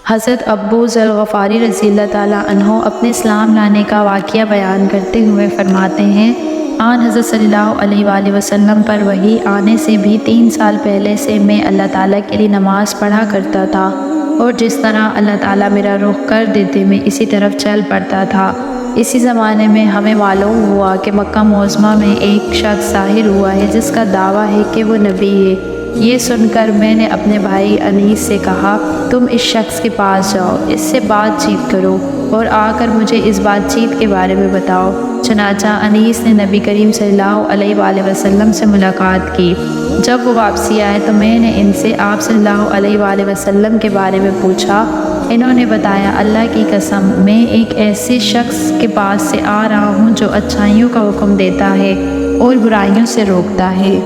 حضرت ابو ذر غفاری رضی اللہ تعالیٰ عنہ اپنے اسلام لانے کا واقعہ بیان کرتے ہوئے فرماتے ہیں، آن حضرت صلی اللہ علیہ وآلہ وسلم پر وحی آنے سے بھی 3 سال پہلے سے میں اللہ تعالیٰ کے لیے نماز پڑھا کرتا تھا، اور جس طرح اللہ تعالیٰ میرا رخ کر دیتے میں اسی طرف چل پڑتا تھا۔ اسی زمانے میں ہمیں معلوم ہوا کہ مکہ معظمہ میں ایک شخص ظاہر ہوا ہے جس کا دعویٰ ہے کہ وہ نبی ہے۔ یہ سن کر میں نے اپنے بھائی انیس سے کہا، تم اس شخص کے پاس جاؤ، اس سے بات چیت کرو اور آ کر مجھے اس بات چیت کے بارے میں بتاؤ۔ چنانچہ انیس نے نبی کریم صلی اللہ علیہ وآلہ وسلم سے ملاقات کی۔ جب وہ واپسی آئے تو میں نے ان سے آپ صلی اللہ علیہ وآلہ وسلم کے بارے میں پوچھا۔ انہوں نے بتایا، اللہ کی قسم میں ایک ایسے شخص کے پاس سے آ رہا ہوں جو اچھائیوں کا حکم دیتا ہے اور برائیوں سے روکتا ہے۔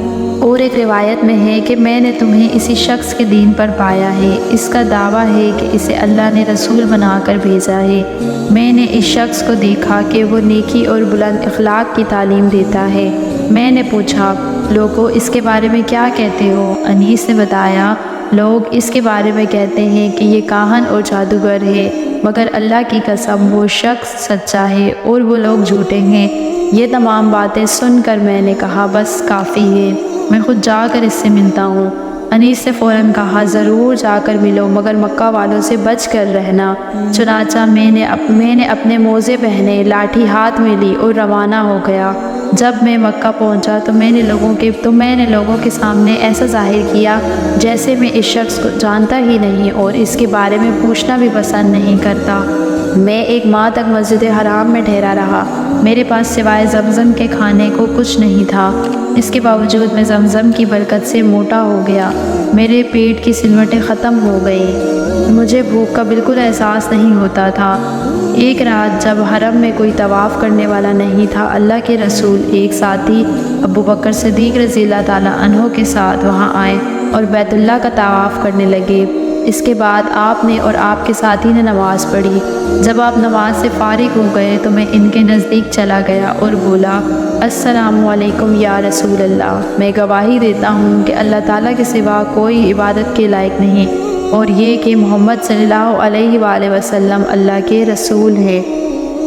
اور ایک روایت میں ہے کہ میں نے تمہیں اسی شخص کے دین پر پایا ہے، اس کا دعویٰ ہے کہ اسے اللہ نے رسول بنا کر بھیجا ہے۔ میں نے اس شخص کو دیکھا کہ وہ نیکی اور بلند اخلاق کی تعلیم دیتا ہے۔ میں نے پوچھا، لوگوں اس کے بارے میں کیا کہتے ہو؟ انیس نے بتایا، لوگ اس کے بارے میں کہتے ہیں کہ یہ کاہن اور جادوگر ہے، مگر اللہ کی قسم وہ شخص سچا ہے اور وہ لوگ جھوٹے ہیں۔ یہ تمام باتیں سن کر میں نے کہا، بس کافی ہے، میں خود جا کر اس سے ملتا ہوں۔ انیس نے فوراً کہا، ضرور جا کر ملو، مگر مکہ والوں سے بچ کر رہنا۔ چنانچہ میں نے اپنے موزے پہنے، لاٹھی ہاتھ میں لی اور روانہ ہو گیا۔ جب میں مکہ پہنچا تو میں نے لوگوں کے سامنے ایسا ظاہر کیا جیسے میں اس شخص کو جانتا ہی نہیں اور اس کے بارے میں پوچھنا بھی پسند نہیں کرتا۔ میں 1 ماہ تک مسجد حرام میں ٹھہرا رہا۔ میرے پاس سوائے زمزم کے کھانے کو کچھ نہیں تھا۔ اس کے باوجود میں زمزم کی برکت سے موٹا ہو گیا۔ میرے پیٹ کی سلوٹیں ختم ہو گئیں۔ مجھے بھوک کا بالکل احساس نہیں ہوتا تھا۔ ایک رات جب حرم میں کوئی طواف کرنے والا نہیں تھا، اللہ کے رسول ایک ساتھی ابو بکر صدیق رضی اللہ تعالیٰ عنہ کے ساتھ وہاں آئے اور بیت اللہ کا طواف کرنے لگے۔ اس کے بعد آپ نے اور آپ کے ساتھی نے نماز پڑھی۔ جب آپ نماز سے فارغ ہو گئے تو میں ان کے نزدیک چلا گیا اور بولا، السلام علیکم یا رسول اللہ، میں گواہی دیتا ہوں کہ اللہ تعالیٰ کے سوا کوئی عبادت کے لائق نہیں، اور یہ کہ محمد صلی اللہ علیہ وآلہ وسلم اللہ کے رسول ہے۔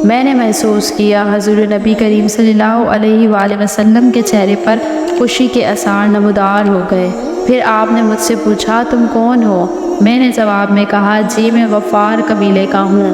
میں نے محسوس کیا حضور نبی کریم صلی اللہ علیہ وآلہ وسلم کے چہرے پر خوشی کے آثار نمودار ہو گئے۔ پھر آپ نے مجھ سے پوچھا، تم کون ہو؟ میں نے جواب میں کہا، جی میں غفار قبیلے کا ہوں۔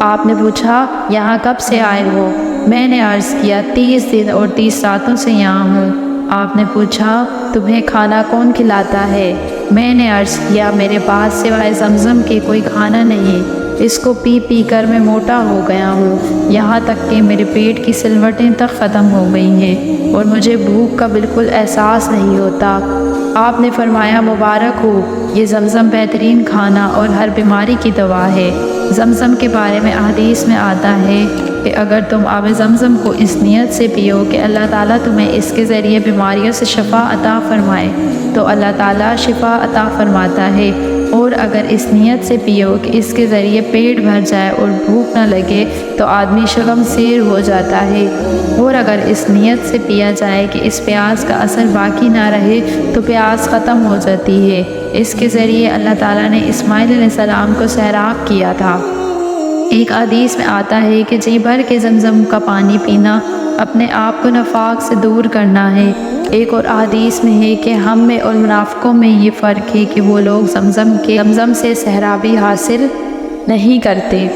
آپ نے پوچھا، یہاں کب سے آئے ہو؟ میں نے عرض کیا، 30 دن اور 30 راتوں سے یہاں ہوں۔ آپ نے پوچھا، تمہیں کھانا کون کھلاتا ہے؟ میں نے عرض کیا، میرے پاس سوائے زمزم کے کوئی کھانا نہیں، اس کو پی پی کر میں موٹا ہو گیا ہوں، یہاں تک کہ میرے پیٹ کی سلوٹیں تک ختم ہو گئی ہیں اور مجھے بھوک کا بالکل احساس نہیں ہوتا۔ آپ نے فرمایا، مبارک ہو، یہ زمزم بہترین کھانا اور ہر بیماری کی دوا ہے۔ زمزم کے بارے میں احادیث میں آتا ہے کہ اگر تم آب زمزم کو اس نیت سے پیو کہ اللہ تعالیٰ تمہیں اس کے ذریعے بیماریوں سے شفا عطا فرمائے تو اللہ تعالیٰ شفا عطا فرماتا ہے، اور اگر اس نیت سے پیو کہ اس کے ذریعے پیٹ بھر جائے اور بھوک نہ لگے تو آدمی شگم سیر ہو جاتا ہے، اور اگر اس نیت سے پیا جائے کہ اس پیاس کا اثر باقی نہ رہے تو پیاس ختم ہو جاتی ہے۔ اس کے ذریعے اللہ تعالیٰ نے اسماعیل علیہ السلام کو سیراب کیا تھا۔ ایک حدیث میں آتا ہے کہ جی بھر کے زمزم کا پانی پینا اپنے آپ کو نفاق سے دور کرنا ہے۔ ایک اور حدیث میں ہے کہ ہم میں اور منافقوں میں یہ فرق ہے کہ وہ لوگ زمزم سے سہرابی حاصل نہیں کرتے۔